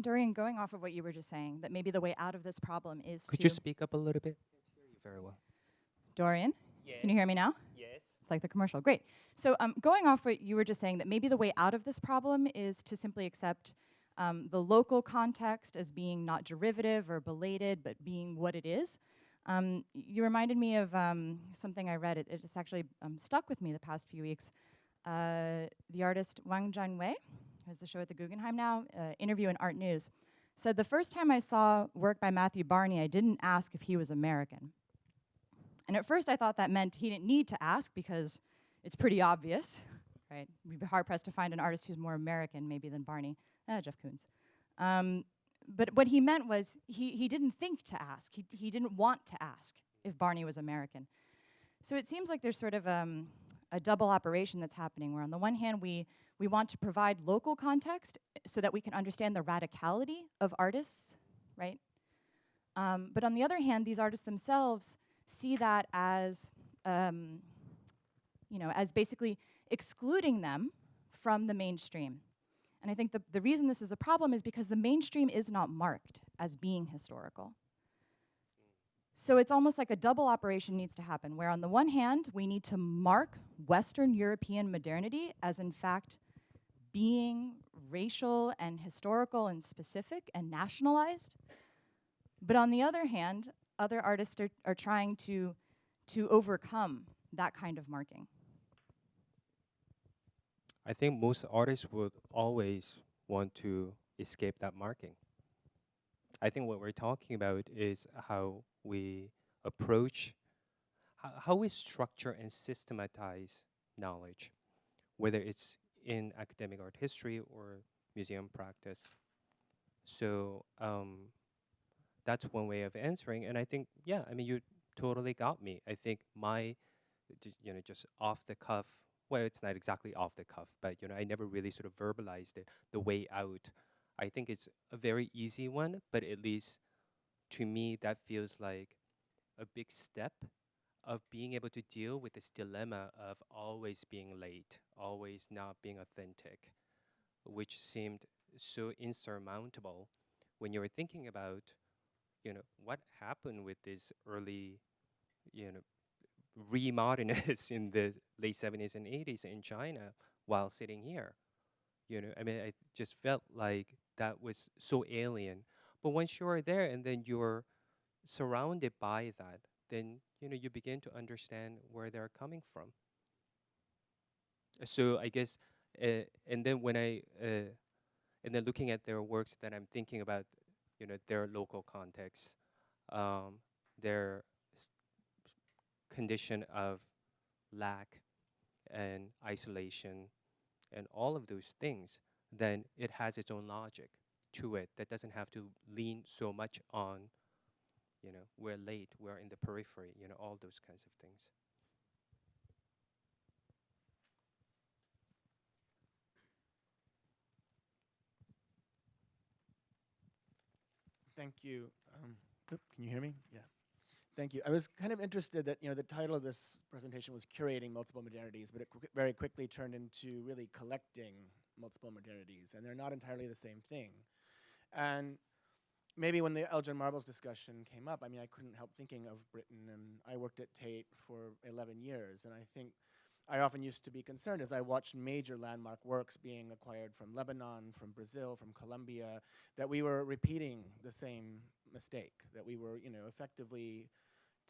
Dorian, going off of what you were just saying, that maybe the way out of this problem is Could to... you speak up a little bit? I can't hear you very well. Dorian, Yes. can you hear me now? Yes. It's like the commercial. Great. So going off what you were just saying, that maybe the way out of this problem is to simply accept the local context as being not derivative or belated, but being what it is. You reminded me of something I read. It's actually stuck with me the past few weeks. The artist Wang Jianwei, who has the show at the Guggenheim now, interview in Art News, said, "The first time I saw work by Matthew Barney, I didn't ask if he was American." And at first I thought that meant he didn't need to ask because it's pretty obvious, right? We'd be hard-pressed to find an artist who's more American maybe than Barney. Jeff Koons. But what he meant was he didn't think to ask. He didn't want to ask if Barney was American. So it seems like there's sort of a double operation that's happening, where on the one hand we want to provide local context so that we can understand the radicality of artists, right? But on the other hand, these artists themselves see that as, as basically excluding them from the mainstream. And I think the reason this is a problem is because the mainstream is not marked as being historical. So it's almost like a double operation needs to happen, where on the one hand, we need to mark Western European modernity as in fact being racial and historical and specific and nationalized. But on the other hand, other artists are trying to overcome that kind of marking. I think most artists would always want to escape that marking. I think what we're talking about is how we approach, how we structure and systematize knowledge, whether it's in academic art history or museum practice. So that's one way of answering. And I think, yeah, I mean, you totally got me. I think my, just off the cuff, well, it's not exactly off the cuff, but, I never really sort of verbalized it, the way out. I think it's a very easy one, but at least to me, that feels like a big step of being able to deal with this dilemma of always being late, always not being authentic, which seemed so insurmountable when you were thinking about, what happened with this early, re-modernists in the late 70s and 80s in China while sitting here. I mean, I just felt like that was so alien. But once you're there and then you're surrounded by that, then, you begin to understand where they're coming from. So I guess, and then and then looking at their works, then I'm thinking about, their local context, their condition of lack and isolation and all of those things, then it has its own logic to it that doesn't have to lean so much on, we're late, we're in the periphery, all those kinds of things. Thank you. Can you hear me? Yeah. Thank you. I was kind of interested that, the title of this presentation was Curating Multiple Modernities, but it very quickly turned into really collecting multiple modernities, and they're not entirely the same thing. And maybe when the Elgin Marbles discussion came up, I mean, I couldn't help thinking of Britain, and I worked at Tate for 11 years, and I think I often used to be concerned as I watched major landmark works being acquired from Lebanon, from Brazil, from Colombia, that we were repeating the same mistake, that we were, effectively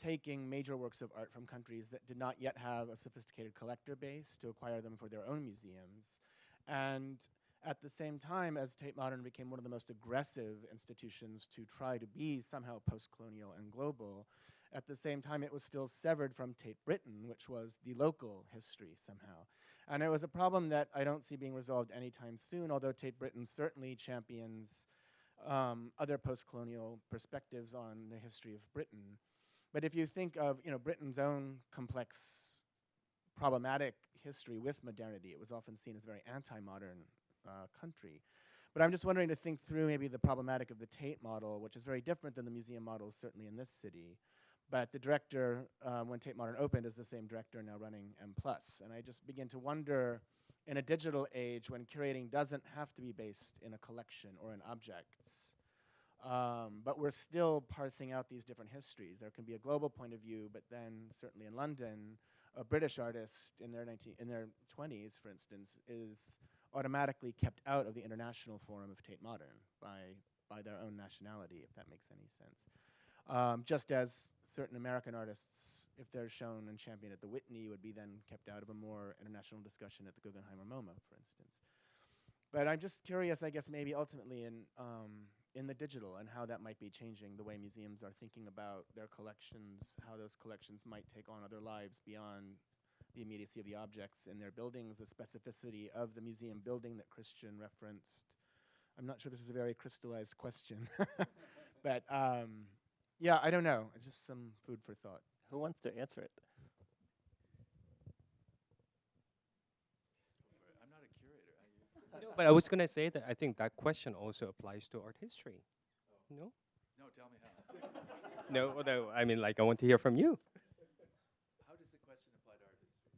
taking major works of art from countries that did not yet have a sophisticated collector base to acquire them for their own museums. And at the same time, as Tate Modern became one of the most aggressive institutions to try to be somehow post-colonial and global, at the same time, it was still severed from Tate Britain, which was the local history somehow. And it was a problem that I don't see being resolved anytime soon, although Tate Britain certainly champions other post-colonial perspectives on the history of Britain. But if you think of, Britain's own complex, problematic history with modernity, it was often seen as a very anti-modern country. But I'm just wondering to think through maybe the problematic of the Tate model, which is very different than the museum models, certainly in this city. But the director, when Tate Modern opened, is the same director now running M+. And I just begin to wonder in a digital age when curating doesn't have to be based in a collection or in objects. But we're still parsing out these different histories. There can be a global point of view, but then certainly in London, a British artist in their 20s, for instance, is automatically kept out of the international forum of Tate Modern by their own nationality, if that makes any sense. Just as certain American artists, if they're shown and championed at the Whitney, would be then kept out of a more international discussion at the Guggenheim or MoMA, for instance. But I'm just curious, I guess, maybe ultimately in the digital and how that might be changing the way museums are thinking about their collections, how those collections might take on other lives beyond the immediacy of the objects in their buildings, the specificity of the museum building that Christian referenced. I'm not sure this is a very crystallized question, but yeah, I don't know. It's just some food for thought. Who wants to answer it? I'm not a curator. No, but I was going to say that I think that question also applies to art history. No? No, tell me how. No, I mean, like, I want to hear from you. How does the question apply to art history?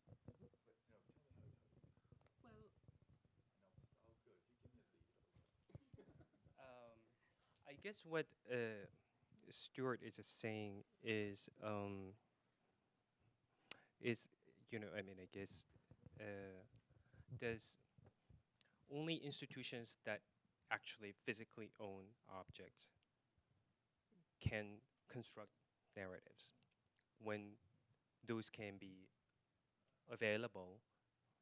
But no, tell me how. Well, No, oh, good. You give me a lead. I guess what Stuart is saying is, I mean, I guess, does only institutions that actually physically own objects can construct narratives when those can be available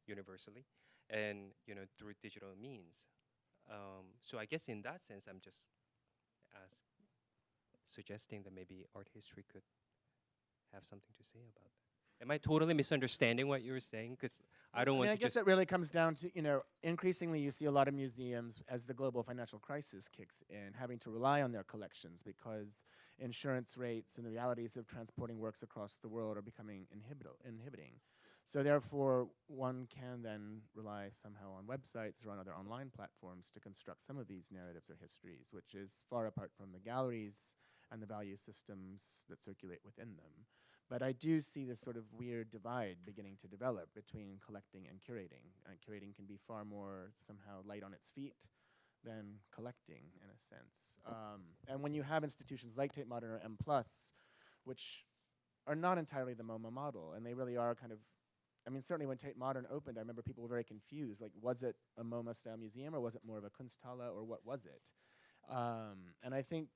universally and, through digital means. So I guess in that sense, I'm just suggesting that maybe art history could have something to say about that. Am I totally misunderstanding what you were saying? Because I don't want I to guess just... it really comes down to, increasingly you see a lot of museums as the global financial crisis kicks in, having to rely on their collections because insurance rates and the realities of transporting works across the world are becoming inhibiting. So therefore, one can then rely somehow on websites or on other online platforms to construct some of these narratives or histories, which is far apart from the galleries and the value systems that circulate within them. But I do see this sort of weird divide beginning to develop between collecting and curating. Curating can be far more somehow light on its feet than collecting, in a sense. And when you have institutions like Tate Modern or M+, which are not entirely the MoMA model, and they really are kind of, I mean, certainly when Tate Modern opened, I remember people were very confused. Like, was it a MoMA-style museum, or was it more of a Kunsthalle, or what was it? And I think,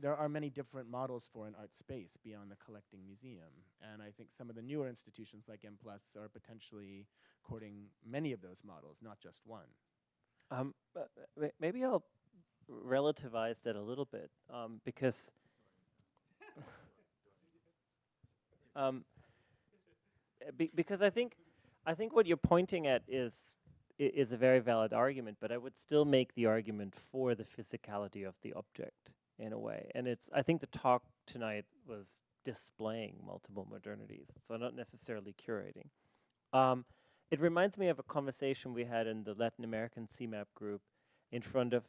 there are many different models for an art space beyond the collecting museum. And I think some of the newer institutions like M+ are potentially courting many of those models, not just one. Maybe I'll relativize that a little bit, because because I think what you're pointing at is a very valid argument, but I would still make the argument for the physicality of the object in a way. And I think the talk tonight was displaying multiple modernities, so not necessarily curating. It reminds me of a conversation we had in the Latin American CMAP group in front of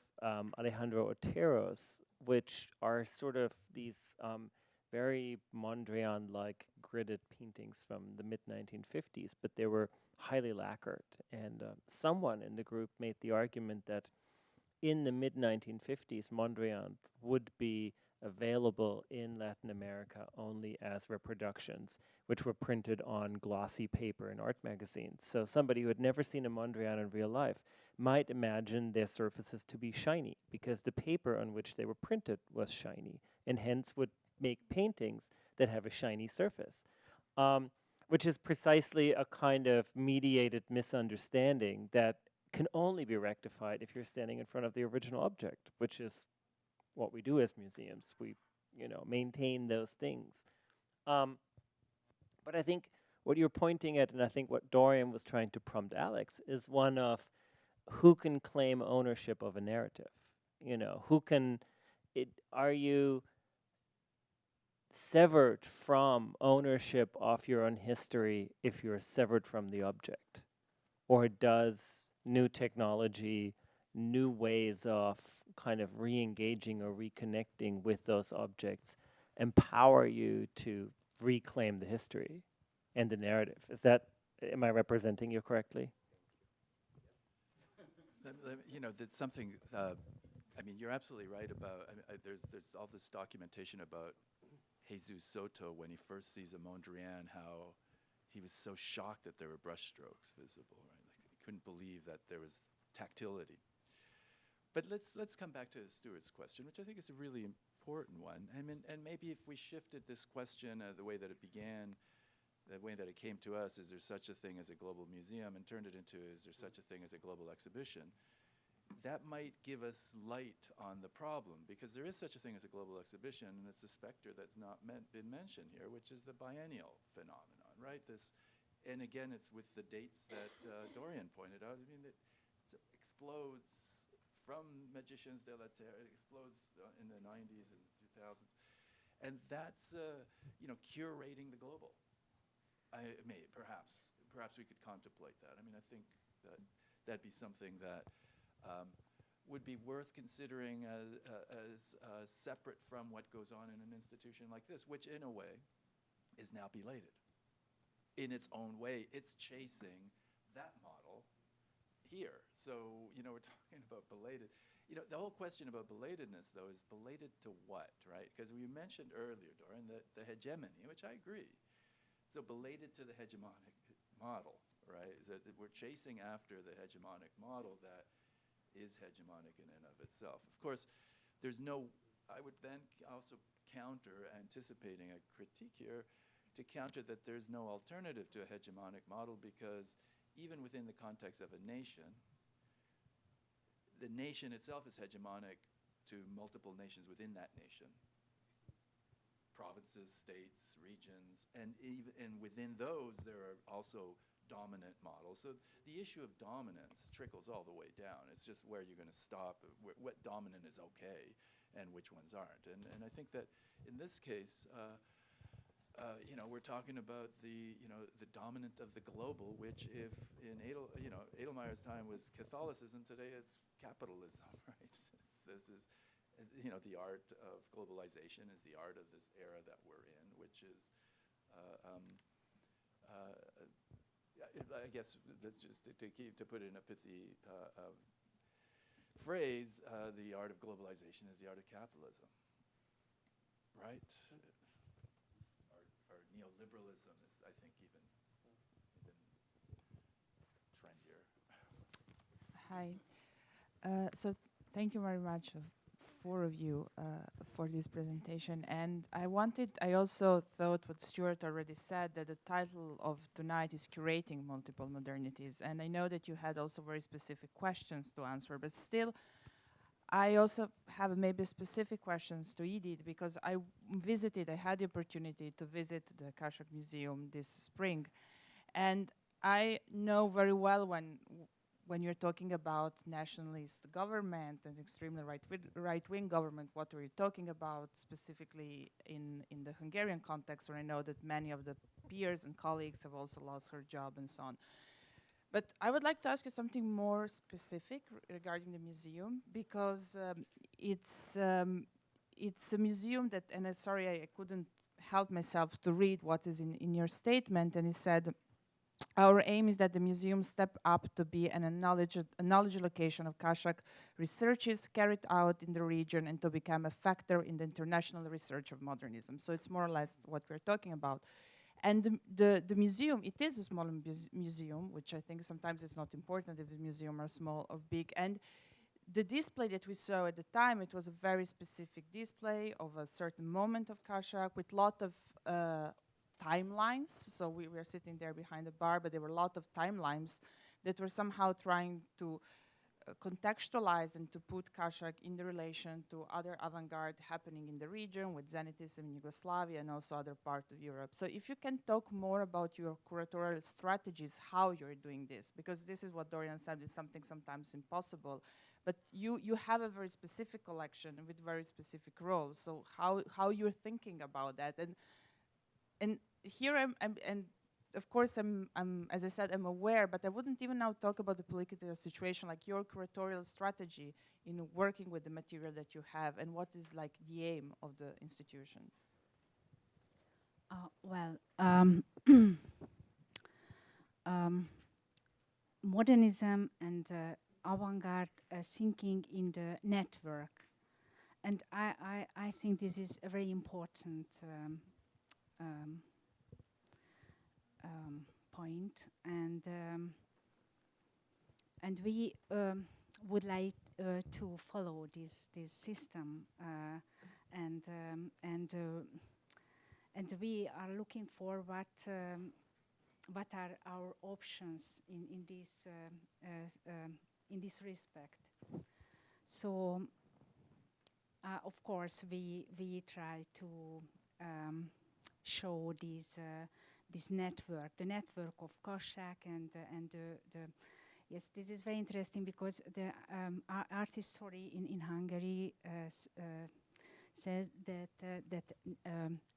Alejandro Otero's, which are sort of these very Mondrian-like gridded paintings from the mid-1950s, but they were highly lacquered. And someone in the group made the argument that in the mid-1950s, Mondrian would be available in Latin America only as reproductions, which were printed on glossy paper in art magazines. So somebody who had never seen a Mondrian in real life might imagine their surfaces to be shiny because the paper on which they were printed was shiny, and hence would make paintings that have a shiny surface, which is precisely a kind of mediated misunderstanding that can only be rectified if you're standing in front of the original object, which is what we do as museums. We, maintain those things. But I think what you're pointing at, and I think what Doryun was trying to prompt Alex, is one of who can claim ownership of a narrative? Are you severed from ownership of your own history if you're severed from the object? Or does new technology, new ways of kind of re-engaging or reconnecting with those objects empower you to reclaim the history and the narrative? Is that Am I representing you correctly? You know, that's something. I mean, you're absolutely right about. There's all this documentation about Jesus Soto when he first sees a Mondrian, how he was so shocked that there were brushstrokes visible. Right, like he couldn't believe that there was tactility. But let's come back to Stuart's question, which I think is a really important one. I mean, and maybe if we shifted this question the way that it began, the way that it came to us, is there such a thing as a global museum, and turned it into, is there such a thing as a global exhibition? That might give us light on the problem, because there is such a thing as a global exhibition, and it's a specter that's not been mentioned here, which is the biennial phenomenon, right? And again, it's with the dates that Doryun pointed out. I mean, it explodes from Magicians de la Terre, it explodes in the 90s and 2000s. And that's, curating the global. Perhaps we could contemplate that. I mean, I think that'd be something that would be worth considering as separate from what goes on in an institution like this, which in a way is now belated. In its own way, it's chasing that model here. So, we're talking about belated. The whole question about belatedness, though, is belated to what, right? Because we mentioned earlier, Doryun, the hegemony, which I agree. So belated to the hegemonic model, right? Is that we're chasing after the hegemonic model that is hegemonic in and of itself. Of course, I would then also counter, anticipating a critique here, to counter that there's no alternative to a hegemonic model, because even within the context of a nation, the nation itself is hegemonic to multiple nations within that nation. Provinces, states, regions, and within those there are also dominant models. So the issue of dominance trickles all the way down. It's just where you're going to stop, what dominant is okay, and which ones aren't. And I think that in this case, we're talking about the dominant of the global, which if in Edelmeyer's time was Catholicism, today it's capitalism, right? This is. The art of globalization is the art of this era that we're in, which is, I guess, that's just to put it in a pithy phrase, the art of globalization is the art of capitalism, right? Or neoliberalism is, I think, even trendier. Hi. So thank you very much, four of you, for this presentation. And I also thought what Stuart already said, that the title of tonight is Curating Multiple Modernities. And I know that you had also very specific questions to answer, but still, I also have maybe specific questions to Edith, because I had the opportunity to visit the Kashak Museum this spring. And I know very well when you're talking about nationalist government and extremely right-wing government, what are you talking about specifically in the Hungarian context, where I know that many of the peers and colleagues have also lost her job and so on. But I would like to ask you something more specific regarding the museum, because it's a museum that, and sorry, I couldn't help myself to read what is in your statement, and it said, our aim is that the museum step up to be a knowledge location of Kashak researches carried out in the region, and to become a factor in the international research of modernism. So it's more or less what we're talking about. And the museum, it is a small museum, which I think sometimes it's not important if the museum are small or big. And the display that we saw at the time, it was a very specific display of a certain moment of Kashak with a lot of timelines. So we were sitting there behind the bar, but there were a lot of timelines that were somehow trying to contextualize and to put Kashak in the relation to other avant-garde happening in the region, with Zenitism in Yugoslavia and also other parts of Europe. So if you can talk more about your curatorial strategies, how you're doing this, because this is what Doryun said, is something sometimes impossible, but you have a very specific collection with very specific roles. So how you're thinking about that, and here and of course I'm as I said, I'm aware, but I wouldn't even now talk about the political situation, like your curatorial strategy in working with the material that you have, and what is like the aim of the institution. modernism and avant-garde thinking in the network. And I think this is a very important point. And we would like to follow this system, and we are looking for what are our options in this respect. So, of course, we try to show this network, the network of Kassák and the yes, this is very interesting because the art history in Hungary says that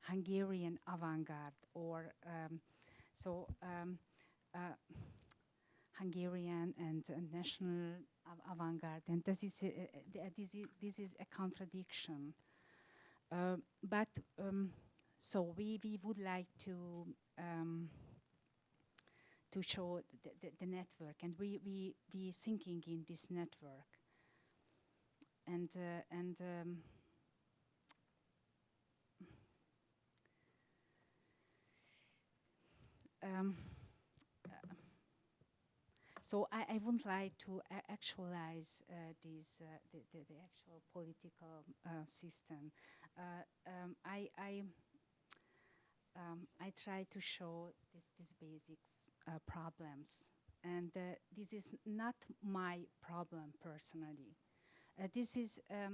Hungarian avant-garde, or Hungarian and national avant-garde, and this is a contradiction. But so we would like to show the network, and we thinking in this network, and so I wouldn't like to actualize the actual political system. I try to show these basics problems, and this is not my problem personally. This is a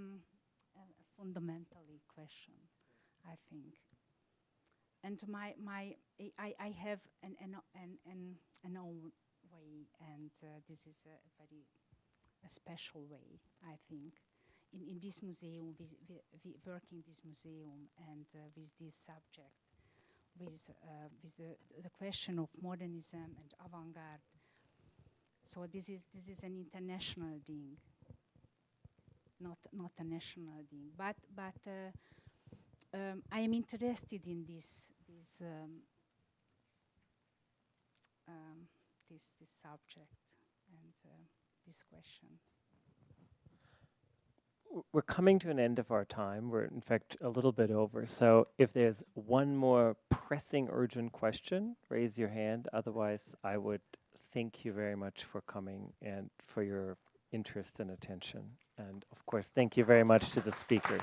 fundamentally question, I think. And I have an own way, and this is a very special way, I think. In this museum, we work in this museum, and with this subject, with the question of modernism and avant-garde. So this is an international thing, not a national thing. But I am interested in this subject and this question. We're coming to an end of our time. We're, in fact, a little bit over. So if there's one more pressing, urgent question, raise your hand. Otherwise, I would thank you very much for coming and for your interest and attention. And, of course, thank you very much to the speakers.